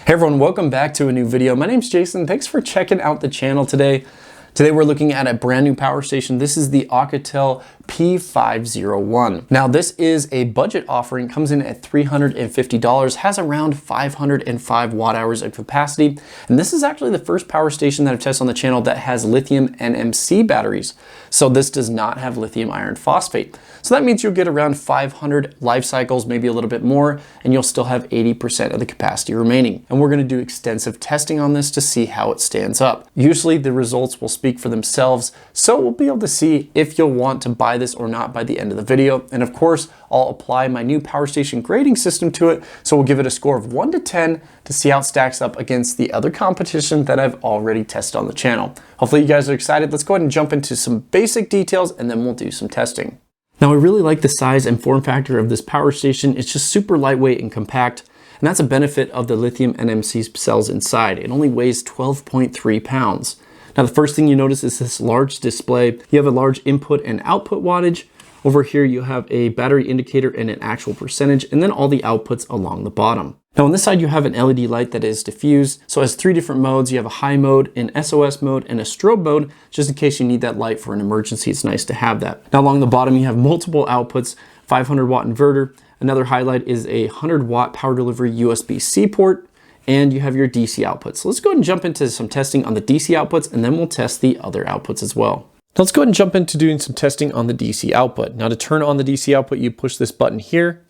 Hey everyone, welcome back to a new video. My name's Jason. Thanks for checking out the channel today. Today we're looking at a brand new power station. This is the Oukitel P501. Now this is a budget offering, comes in at $350, has around 505 watt hours of capacity. And this is actually the first power station that I've tested on the channel that has lithium NMC batteries. So this does not have lithium iron phosphate. So that means you'll get around 500 life cycles, maybe a little bit more, and you'll still have 80% of the capacity remaining. And we're gonna do extensive testing on this to see how it stands up. Usually the results will speak for themselves, so we'll be able to see if you'll want to buy this or not by the end of the video. And of course, I'll apply my new power station grading system to it, so we'll give it a score of 1 to 10 to see how it stacks up against the other competition that I've already tested on the channel. Hopefully you guys are excited. Let's go ahead and jump into some basic details and then we'll do some testing. Now I really like the size and form factor of this power station. It's just super lightweight and compact, and that's a benefit of the lithium NMC cells inside. It only weighs 12.3 pounds. Now the first thing you notice is this large display. You have a large input and output wattage. Over here you have a battery indicator and an actual percentage, and then all the outputs along the bottom. Now on this side you have an LED light that is diffused, so it has 3 different modes. You have a high mode, an SOS mode, and a strobe mode, just in case you need that light for an emergency. It's nice to have that. Now along the bottom you have multiple outputs, 500 watt inverter. Another highlight is a 100 watt power delivery USB-C port, and you have your DC outputs. So let's go ahead and jump into some testing on the DC outputs, and then we'll test the other outputs as well. Now let's go ahead and jump into doing some testing on the DC output. Now to turn on the DC output, you push this button here.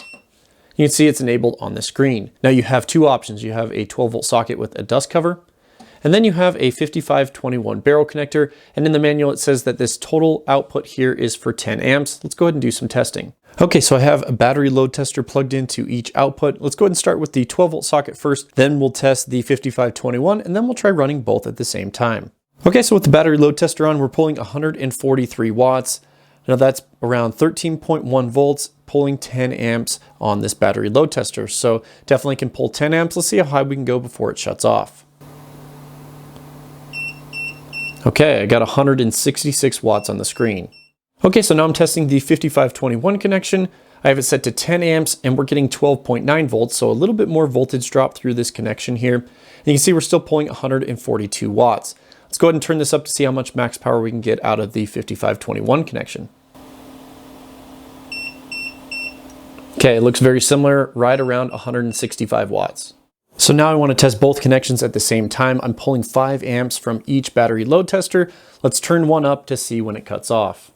You can see it's enabled on the screen. Now you have 2 options. You have a 12 volt socket with a dust cover, and then you have a 5521 barrel connector. And in the manual, it says that this total output here is for 10 amps. Let's go ahead and do some testing. Okay, so I have a battery load tester plugged into each output. Let's go ahead and start with the 12 volt socket first, then we'll test the 5521, and then we'll try running both at the same time. Okay, so with the battery load tester on, we're pulling 143 watts. Now that's around 13.1 volts, pulling 10 amps on this battery load tester. So definitely can pull 10 amps. Let's see how high we can go before it shuts off. Okay, I got 166 watts on the screen. Okay, so now I'm testing the 5521 connection. I have it set to 10 amps and we're getting 12.9 volts, so a little bit more voltage drop through this connection here. And you can see we're still pulling 142 watts. Let's go ahead and turn this up to see how much max power we can get out of the 5521 connection. Okay, it looks very similar, right around 165 watts. So now I want to test both connections at the same time. I'm pulling 5 amps from each battery load tester. Let's turn one up to see when it cuts off.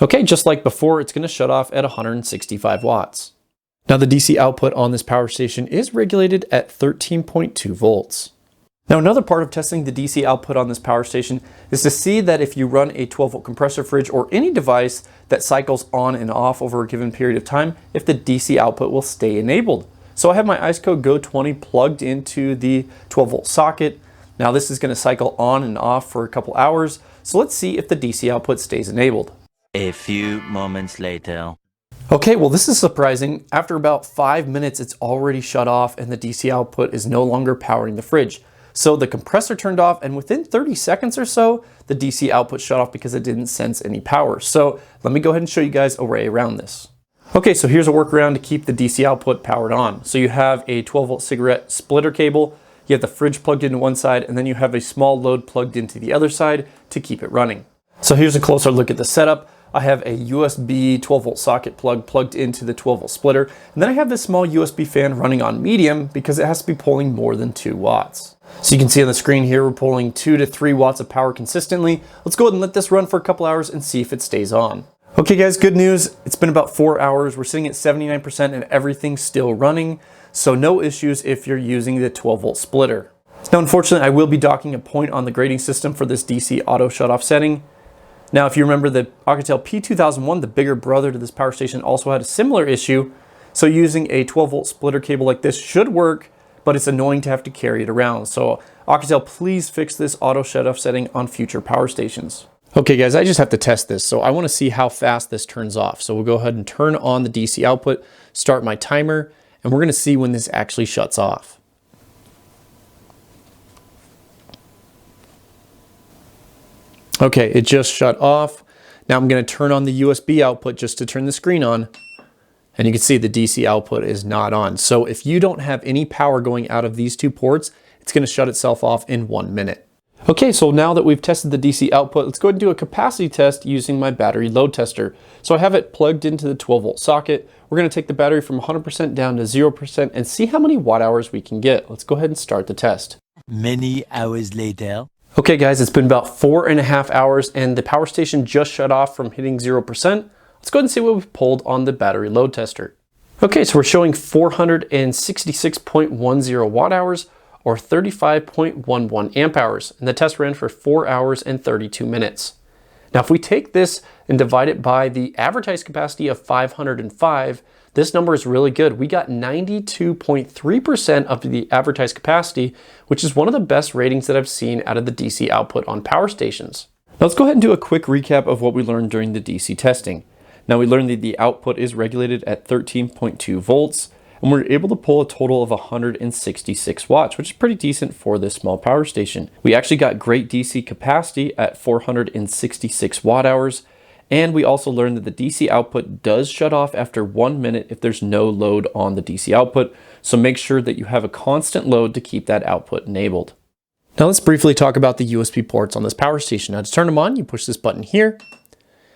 Okay, just like before, it's going to shut off at 165 watts. Now the DC output on this power station is regulated at 13.2 volts. Now another part of testing the DC output on this power station is to see that if you run a 12 volt compressor fridge or any device that cycles on and off over a given period of time, if the DC output will stay enabled. So I have my IceCode Go 20 plugged into the 12 volt socket. Now this is going to cycle on and off for a couple hours. So let's see if the DC output stays enabled. A few moments later. Okay, well this is surprising. After about 5 minutes, it's already shut off and the DC output is no longer powering the fridge. So the compressor turned off and within 30 seconds or so, the DC output shut off because it didn't sense any power. So let me go ahead and show you guys a way around this. Okay, so here's a workaround to keep the DC output powered on. So you have a 12 volt cigarette splitter cable, you have the fridge plugged into one side, and then you have a small load plugged into the other side to keep it running. So here's a closer look at the setup. I have a USB 12 volt socket plugged into the 12 volt splitter, and then I have this small USB fan running on medium because it has to be pulling more than 2 watts. So you can see on the screen here, we're pulling 2 to 3 watts of power consistently. Let's go ahead and let this run for a couple hours and see if it stays on. Okay guys, good news. It's been about 4 hours. We're sitting at 79% and everything's still running. So no issues if you're using the 12 volt splitter. Now, unfortunately, I will be docking a point on the grading system for this DC auto shut off setting. Now, if you remember, the Oukitel P501, the bigger brother to this power station, also had a similar issue. So using a 12 volt splitter cable like this should work, but it's annoying to have to carry it around. So Oukitel, please fix this auto shut off setting on future power stations. Okay guys, I just have to test this. So I want to see how fast this turns off. So we'll go ahead and turn on the DC output, start my timer, and we're going to see when this actually shuts off. Okay, it just shut off. Now I'm going to turn on the USB output just to turn the screen on. And you can see the DC output is not on. So if you don't have any power going out of these two ports, it's going to shut itself off in 1 minute. Okay, so now that we've tested the DC output, let's go ahead and do a capacity test using my battery load tester. So I have it plugged into the 12-volt socket. We're going to take the battery from 100% down to 0% and see how many watt hours we can get. Let's go ahead and start the test. Many hours later. Okay guys, it's been about 4.5 hours and the power station just shut off from hitting 0%. Let's go ahead and see what we've pulled on the battery load tester. Okay, so we're showing 466.10 watt hours or 35.11 amp hours, and the test ran for 4 hours and 32 minutes. Now, if we take this and divide it by the advertised capacity of 505, this number is really good. We got 92.3% of the advertised capacity, which is one of the best ratings that I've seen out of the DC output on power stations. Now, let's go ahead and do a quick recap of what we learned during the DC testing. Now, we learned that the output is regulated at 13.2 volts, and we're able to pull a total of 166 watts, which is pretty decent for this small power station. We actually got great DC capacity at 466 watt hours, and we also learned that the DC output does shut off after 1 minute if there's no load on the DC output, so make sure that you have a constant load to keep that output enabled. Now let's briefly talk about the USB ports on this power station. Now to turn them on, you push this button here.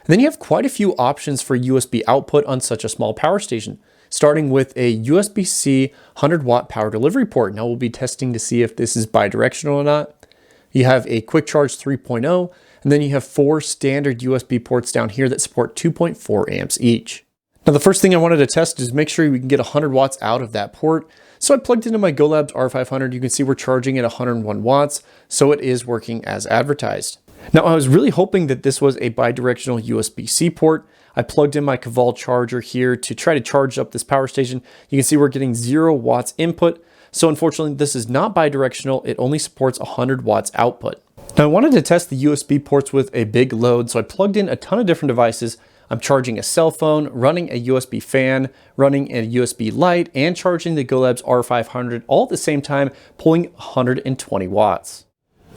And then you have quite a few options for USB output on such a small power station, starting with a USB-C 100 watt power delivery port. Now we'll be testing to see if this is bidirectional or not. You have a quick charge 3.0, and then you have 4 standard USB ports down here that support 2.4 amps each. Now the first thing I wanted to test is make sure we can get 100 watts out of that port. So I plugged into my GoLabs R500. You can see we're charging at 101 watts, so it is working as advertised. Now I was really hoping that this was a bidirectional USB-C port. I plugged in my Caval charger here to try to charge up this power station. You can see we're getting 0 watts input. So unfortunately, this is not bidirectional. It only supports 100 watts output. Now I wanted to test the USB ports with a big load, so I plugged in a ton of different devices. I'm charging a cell phone, running a USB fan, running a USB light, and charging the GoLabs R500 all at the same time, pulling 120 watts.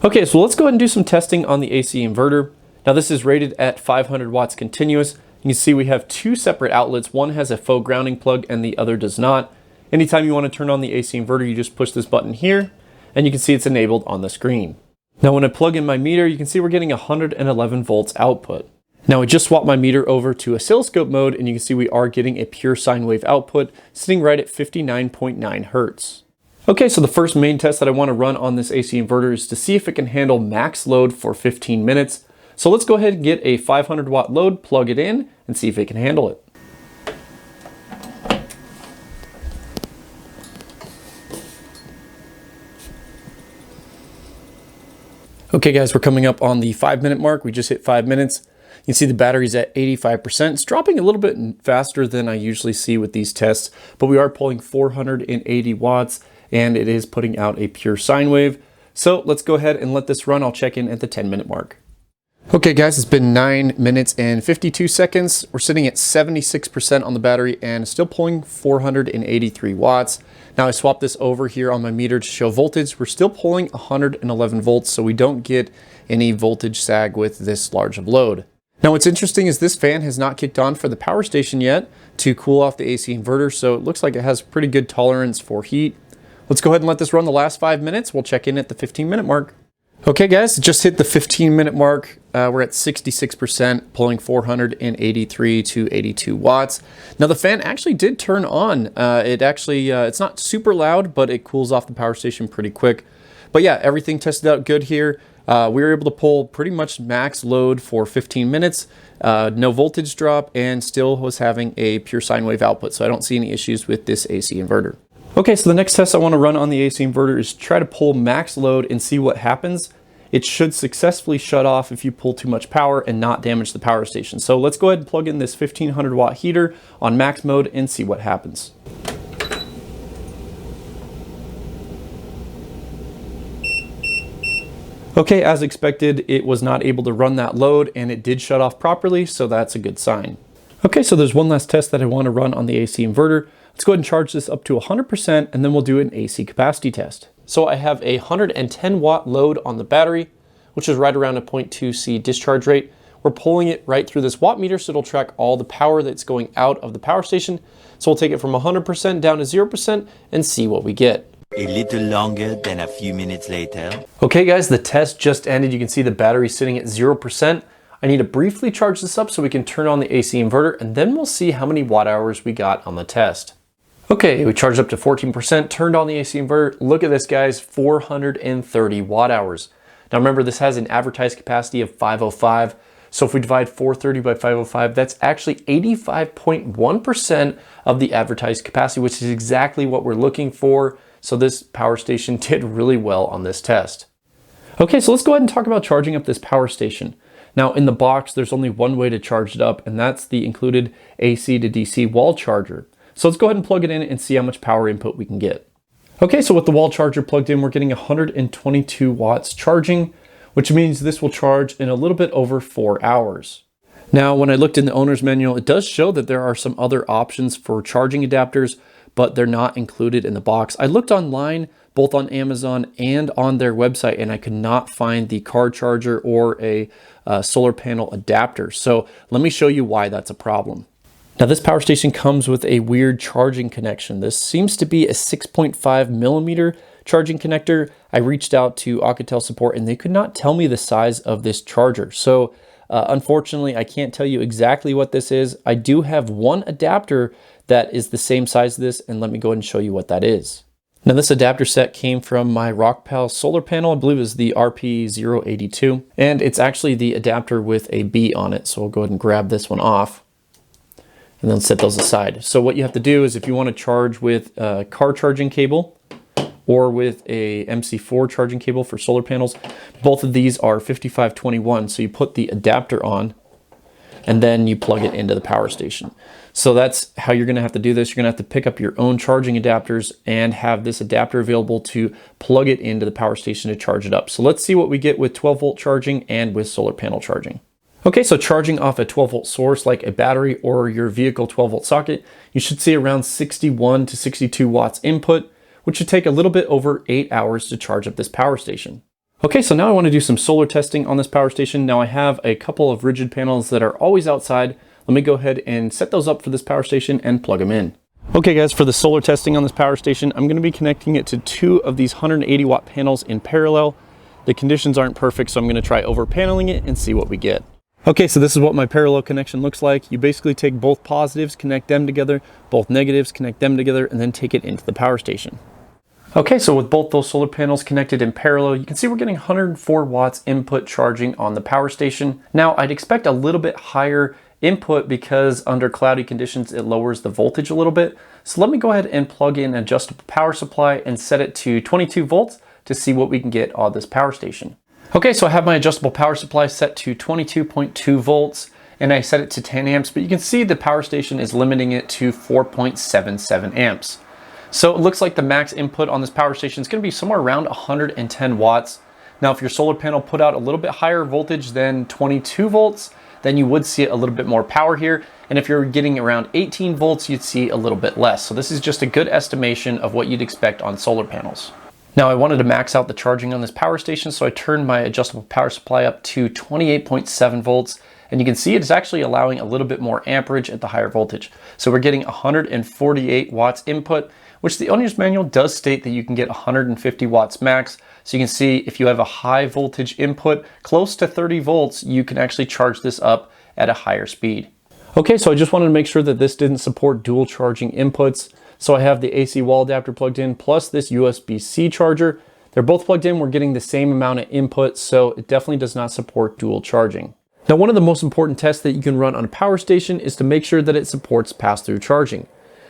Okay, so let's go ahead and do some testing on the AC inverter. Now this is rated at 500 watts continuous. You can see we have 2 separate outlets. One has a faux grounding plug and the other does not. Anytime you want to turn on the AC inverter, you just push this button here and you can see it's enabled on the screen. Now when I plug in my meter, you can see we're getting 111 volts output. Now I just swapped my meter over to oscilloscope mode and you can see we are getting a pure sine wave output sitting right at 59.9 hertz. Okay, so the first main test that I want to run on this AC inverter is to see if it can handle max load for 15 minutes. So let's go ahead and get a 500 watt load, plug it in, and see if it can handle it. Okay guys, we're coming up on the 5-minute mark. We just hit 5 minutes. You can see the battery's at 85%. It's dropping a little bit faster than I usually see with these tests, but we are pulling 480 watts and it is putting out a pure sine wave. So let's go ahead and let this run. I'll check in at the 10-minute mark. Okay guys, it's been 9 minutes and 52 seconds. We're sitting at 76% on the battery and still pulling 483 watts. Now I swapped this over here on my meter to show voltage. We're still pulling 111 volts, so we don't get any voltage sag with this large of load. Now what's interesting is this fan has not kicked on for the power station yet to cool off the AC inverter, so it looks like it has pretty good tolerance for heat. Let's go ahead and let this run the last 5 minutes. We'll check in at the 15-minute mark. Okay guys, just hit the 15-minute mark. We're at 66%, pulling 483 to 82 watts. Now the fan actually did turn on. It's not super loud, but it cools off the power station pretty quick. But yeah, everything tested out good here. We were able to pull pretty much max load for 15 minutes, no voltage drop, and still was having a pure sine wave output. So I don't see any issues with this AC inverter. Okay, so the next test I want to run on the AC inverter is try to pull max load and see what happens. It should successfully shut off if you pull too much power and not damage the power station. So let's go ahead and plug in this 1500 watt heater on max mode and see what happens. Okay, as expected, it was not able to run that load and it did shut off properly, so that's a good sign. Okay, so there's one last test that I want to run on the AC inverter. Let's go ahead and charge this up to 100% and then we'll do an AC capacity test. So I have a 110 watt load on the battery, which is right around a 0.2C discharge rate. we're pulling it right through this watt meter, so it'll track all the power that's going out of the power station. So we'll take it from 100% down to 0% and see what we get. A little longer than a few minutes later. Okay guys, the test just ended. You can see the battery sitting at 0%. I need to briefly charge this up so we can turn on the AC inverter, and then we'll see how many watt hours we got on the test. Okay, we charged up to 14%, turned on the AC inverter. Look at this guys, 430 watt hours. Now remember, this has an advertised capacity of 505. So if we divide 430 by 505, that's actually 85.1% of the advertised capacity, which is exactly what we're looking for. So this power station did really well on this test. Okay, so let's go ahead and talk about charging up this power station. Now in the box, there's only one way to charge it up, and that's the included AC to DC wall charger. So let's go ahead and plug it in and see how much power input we can get. Okay, so with the wall charger plugged in, we're getting 122 watts charging, which means this will charge in a little bit over 4 hours. Now, when I looked in the owner's manual, it does show that there are some other options for charging adapters, but they're not included in the box. I looked online, both on Amazon and on their website, and I could not find the car charger or a solar panel adapter. So let me show you why that's a problem. Now this power station comes with a weird charging connection. This seems to be a 6.5 millimeter charging connector. I reached out to Oukitel support and they could not tell me the size of this charger. So unfortunately, I can't tell you exactly what this is. I do have one adapter that is the same size as this, and let me go ahead and show you what that is. Now this adapter set came from my Rockpal solar panel. I believe it was the RP082, and it's actually the adapter with a B on it. So we'll go ahead and grab this one off and then set those aside. So what you have to do is, if you want to charge with a car charging cable or with a MC4 charging cable for solar panels, both of these are 5521. So you put the adapter on and then you plug it into the power station. So that's how you're gonna have to do this. You're gonna have to pick up your own charging adapters and have this adapter available to plug it into the power station to charge it up. So let's see what we get with 12 volt charging and with solar panel charging. Okay, so charging off a 12 volt source like a battery or your vehicle 12 volt socket, you should see around 61 to 62 watts input, which should take a little bit over 8 hours to charge up this power station. Okay, so now I want to do some solar testing on this power station. Now I have a couple of rigid panels that are always outside. Let me go ahead and set those up for this power station and plug them in. Okay guys, for the solar testing on this power station, I'm going to be connecting it to 2 of these 180 watt panels in parallel. The conditions aren't perfect, so I'm going to try over paneling it and see what we get. Okay, so this is what my parallel connection looks like. You basically take both positives, connect them together, both negatives, connect them together, and then take it into the power station. Okay, so with both those solar panels connected in parallel, you can see we're getting 104 watts input charging on the power station. Now, I'd expect a little bit higher input because under cloudy conditions, it lowers the voltage a little bit. So let me go ahead and plug in an adjustable power supply and set it to 22 volts to see what we can get on this power station. Okay, so I have my adjustable power supply set to 22.2 volts and I set it to 10 amps, but you can see the power station is limiting it to 4.77 amps. So it looks like the max input on this power station is going to be somewhere around 110 watts. Now, if your solar panel put out a little bit higher voltage than 22 volts, then you would see a little bit more power here. And if you're getting around 18 volts, you'd see a little bit less. So this is just a good estimation of what you'd expect on solar panels. Now, I wanted to max out the charging on this power station, so I turned my adjustable power supply up to 28.7 volts. And you can see it's actually allowing a little bit more amperage at the higher voltage. So we're getting 148 watts input, which the owner's manual does state that you can get 150 watts max. So you can see if you have a high voltage input, close to 30 volts, you can actually charge this up at a higher speed. Okay, so I just wanted to make sure that this didn't support dual charging inputs. So I have the AC wall adapter plugged in, plus this USB-C charger. They're both plugged in, we're getting the same amount of input, so it definitely does not support dual charging. Now, one of the most important tests that you can run on a power station is to make sure that it supports pass-through charging.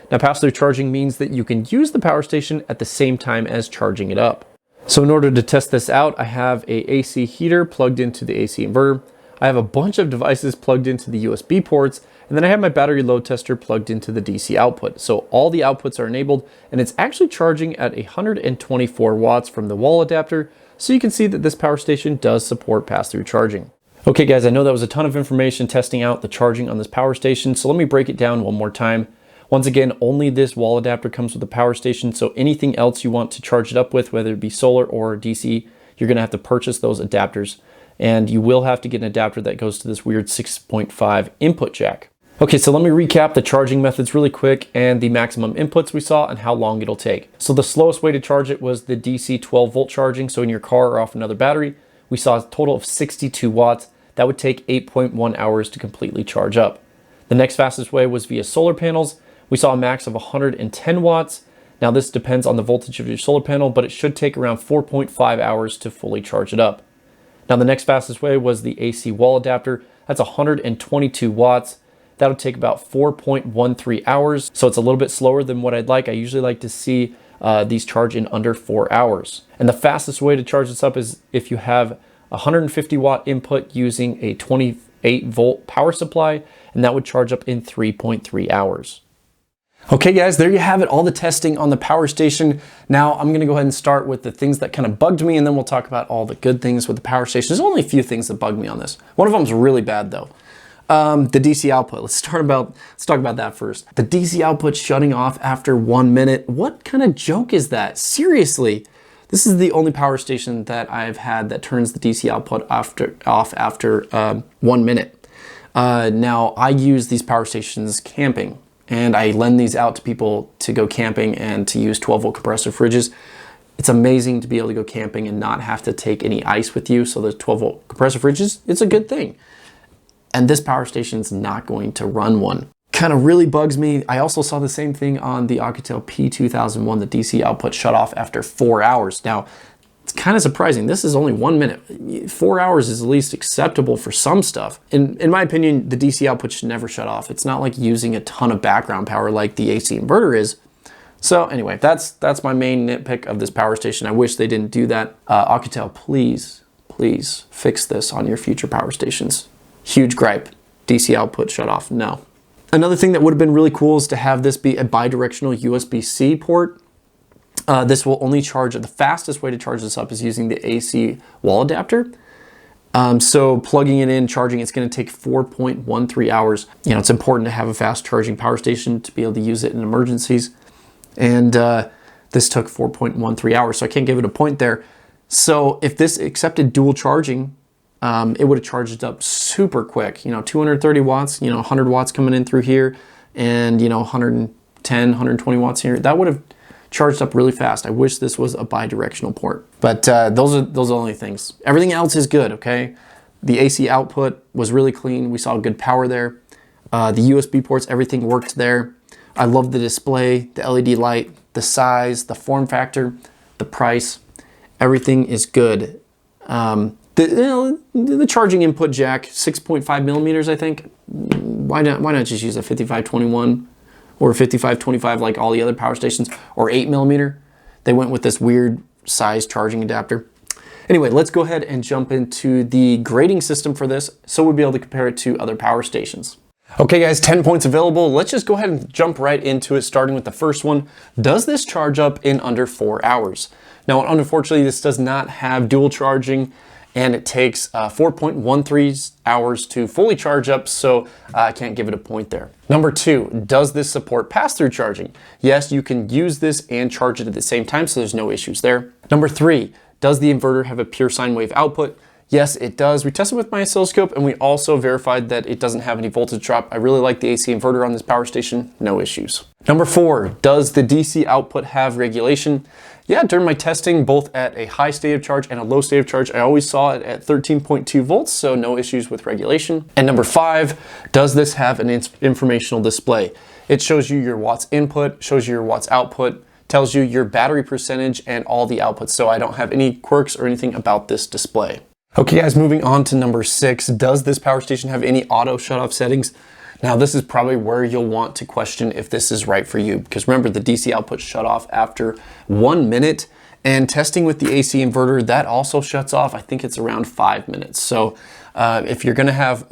Now, pass-through charging means that you can use the power station at the same time as charging it up. So in order to test this out, I have a AC heater plugged into the AC inverter. I have a bunch of devices plugged into the USB ports, and then I have my battery load tester plugged into the DC output. So all the outputs are enabled, and it's actually charging at 124 watts from the wall adapter. So you can see that this power station does support pass-through charging. Okay guys, I know that was a ton of information testing out the charging on this power station, so let me break it down one more time. Once again, only this wall adapter comes with the power station, so anything else you want to charge it up with, whether it be solar or DC, you're gonna have to purchase those adapters. and you will have to get an adapter that goes to this weird 6.5 input jack. Okay, so let me recap the charging methods really quick and the maximum inputs we saw and how long it'll take. So the slowest way to charge it was the DC 12 volt charging. So in your car or off another battery, we saw a total of 62 watts. That would take 8.1 hours to completely charge up. The next fastest way was via solar panels. We saw a max of 110 watts. Now this depends on the voltage of your solar panel, but it should take around 4.5 hours to fully charge it up. Now the next fastest way was the AC wall adapter. That's 122 watts. That'll take about 4.13 hours. So it's a little bit slower than what I'd like. I usually like to see these charge in under 4 hours. And the fastest way to charge this up is if you have 150 watt input using a 28 volt power supply, and that would charge up in 3.3 hours. Okay guys, there you have it, all the testing on the power station. Now I'm gonna go ahead and start with the things that kind of bugged me, and then we'll talk about all the good things with the power station. There's only a few things that bugged me on this. One of them is really bad though. The DC output. Let's talk about that first. The DC output shutting off after 1 minute. What kind of joke is that? Seriously, this is the only power station that I've had that turns the DC output off after 1 minute. Now I use these power stations camping, and I lend these out to people to go camping and to use 12 volt compressor fridges. It's amazing to be able to go camping and not have to take any ice with you. So the 12 volt compressor fridges, it's a good thing. And this power station is not going to run one. Kind of really bugs me. I also saw the same thing on the Oukitel P501. The DC output shut off after 4 hours. Now, it's kind of surprising. This is only 1 minute. 4 hours is at least acceptable for some stuff. In my opinion, the DC output should never shut off. It's not like using a ton of background power like the AC inverter is. So anyway, that's my main nitpick of this power station. I wish they didn't do that. Oukitel, please fix this on your future power stations. Huge gripe. DC output shut off, no. Another thing that would have been really cool is to have this be a bidirectional USB-C port. This will only charge, the fastest way to charge this up is using the AC wall adapter. So plugging it in, charging, it's gonna take 4.13 hours. You know, it's important to have a fast charging power station to be able to use it in emergencies. And this took 4.13 hours, so I can't give it a point there. So if this accepted dual charging, it would have charged up super quick, you know, 230 watts, you know, 100 watts coming in through here, and, you know, 110, 120 watts here. That would have charged up really fast. I wish this was a bidirectional port, but those are the only things. Everything else is good, okay? The AC output was really clean. We saw good power there. The USB ports, everything worked there. I love the display, the LED light, the size, the form factor, the price. Everything is good. The charging input jack, 6.5 millimeters, I think. Why not just use a 5521 or a 5525 like all the other power stations, or 8 millimeter? They went with this weird size charging adapter. Anyway, let's go ahead and jump into the grading system for this so we'll be able to compare it to other power stations. Okay guys, 10 points available. Let's just go ahead and jump right into it, starting with the first one. Does this charge up in under 4 hours? Now, unfortunately, this does not have dual charging, and it takes 4.13 hours to fully charge up, so I can't give it a point there. Number 2, does this support pass-through charging? Yes, you can use this and charge it at the same time, so there's no issues there. Number 3, does the inverter have a pure sine wave output? Yes, it does. We tested with my oscilloscope, and we also verified that it doesn't have any voltage drop. I really like the AC inverter on this power station, no issues. Number 4, does the DC output have regulation? Yeah, during my testing, both at a high state of charge and a low state of charge, I always saw it at 13.2 volts, so no issues with regulation. And number 5, does this have an informational display? It shows you your watts input, shows you your watts output, tells you your battery percentage and all the outputs, so I don't have any quirks or anything about this display. Okay guys, moving on to number 6, does this power station have any auto shut-off settings? Now this is probably where you'll want to question if this is right for you, because remember, the DC output shut off after 1 minute, and testing with the AC inverter, that also shuts off, I think it's around 5 minutes. So if you're gonna have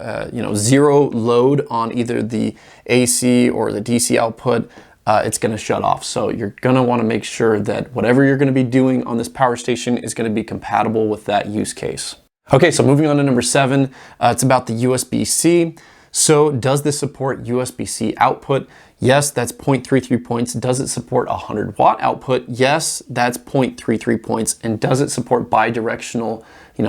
zero load on either the AC or the DC output, it's gonna shut off. So you're gonna wanna make sure that whatever you're gonna be doing on this power station is gonna be compatible with that use case. Okay, so moving on to number 7, it's about the USB-C. So does this support USB-C output? Yes, that's 0.33 points. Does it support 100 watt output? Yes, that's 0.33 points. And does it support bidirectional,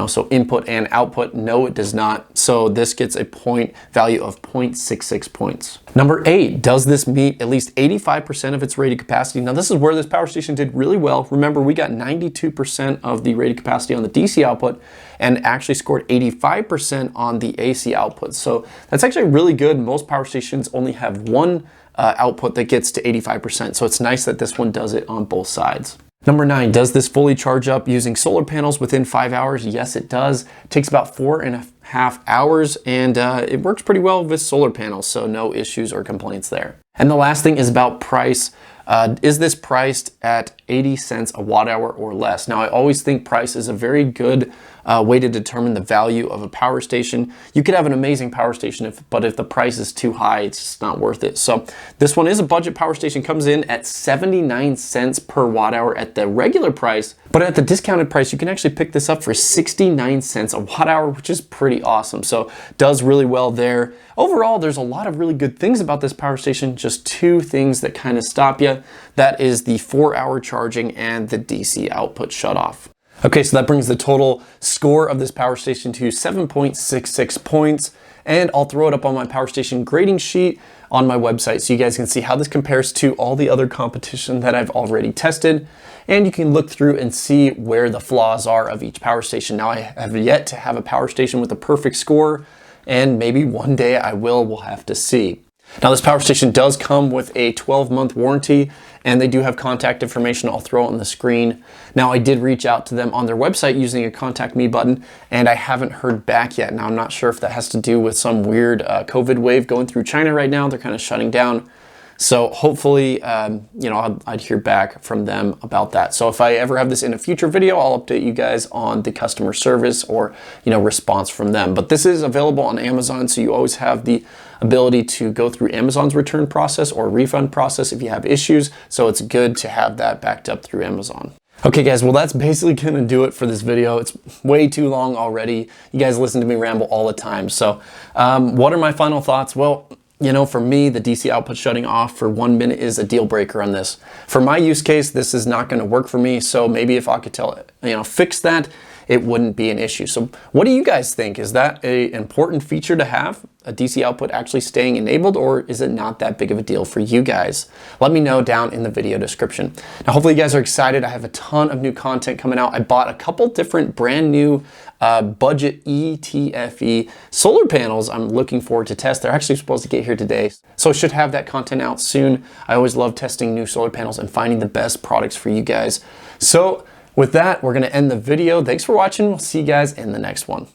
so input and output? No, it does not. So this gets a point value of 0.66 points. Number 8, does this meet at least 85% of its rated capacity? Now this is where this power station did really well. Remember, we got 92% of the rated capacity on the DC output and actually scored 85% on the AC output. So that's actually really good. Most power stations only have one output that gets to 85%. So it's nice that this one does it on both sides. Number 9, does this fully charge up using solar panels within 5 hours? Yes, it does. It takes about 4.5 hours, and it works pretty well with solar panels, so no issues or complaints there. And the last thing is about price. Is this priced at 80 cents a watt hour or less? Now, I always think price is a very good way to determine the value of a power station. You could have an amazing power station, but if the price is too high, it's just not worth it. So this one is a budget power station, comes in at 79 cents per watt hour at the regular price, but at the discounted price, you can actually pick this up for 69 cents a watt hour, which is pretty awesome. So does really well there. Overall, there's a lot of really good things about this power station, just 2 things that kind of stop you. That is the 4-hour charging and the DC output shutoff. Okay, so that brings the total score of this power station to 7.66 points. And I'll throw it up on my power station grading sheet on my website so you guys can see how this compares to all the other competition that I've already tested. And you can look through and see where the flaws are of each power station. Now, I have yet to have a power station with a perfect score, and maybe one day I will. We'll have to see. Now, this power station does come with a 12-month warranty, and they do have contact information. I'll throw it on the screen. Now, I did reach out to them on their website using a contact me button, and I haven't heard back yet. Now, I'm not sure if that has to do with some weird COVID wave going through China right now. They're kind of shutting down. So hopefully, I'd hear back from them about that. So if I ever have this in a future video, I'll update you guys on the customer service or, response from them. But this is available on Amazon, so you always have the ability to go through Amazon's return process or refund process if you have issues. So it's good to have that backed up through Amazon. Okay guys, well that's basically gonna do it for this video. It's way too long already. You guys listen to me ramble all the time. So what are my final thoughts? Well, for me, the DC output shutting off for 1 minute is a deal breaker on this. For my use case, this is not going to work for me. So maybe if Oukitel, fixed that, it wouldn't be an issue. So what do you guys think? Is that an important feature to have, a DC output actually staying enabled, or is it not that big of a deal for you guys? Let me know down in the video description. Now, hopefully you guys are excited. I have a ton of new content coming out. I bought a couple different brand new budget ETFE solar panels I'm looking forward to test. They're actually supposed to get here today, so I should have that content out soon. I always love testing new solar panels and finding the best products for you guys. So with that, we're going to end the video. Thanks for watching. We'll see you guys in the next one.